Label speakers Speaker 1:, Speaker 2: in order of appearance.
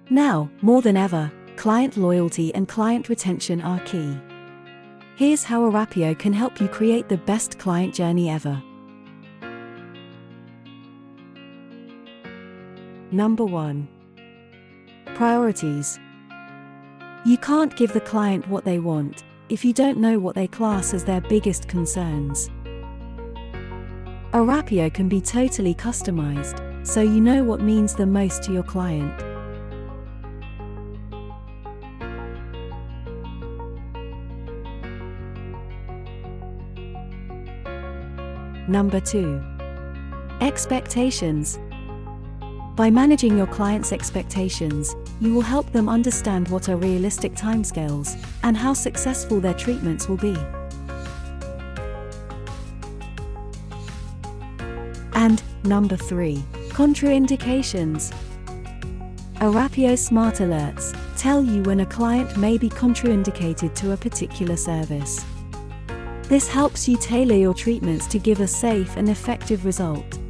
Speaker 1: Now, more than ever, client loyalty and client retention are key. Here's how Arapio can help you create the best client journey ever. Number 1. Priorities. You can't give the client what they want if you don't know what they class as their biggest concerns. Arapio can be totally customized, so you know what means the most to your client. Number 2. Expectations. By managing your client's expectations, you will help them understand what are realistic timescales and how successful their treatments will be. And number 3. Contraindications. Arapio Smart Alerts tell you when a client may be contraindicated to a particular service. This helps you tailor your treatments to give a safe and effective result.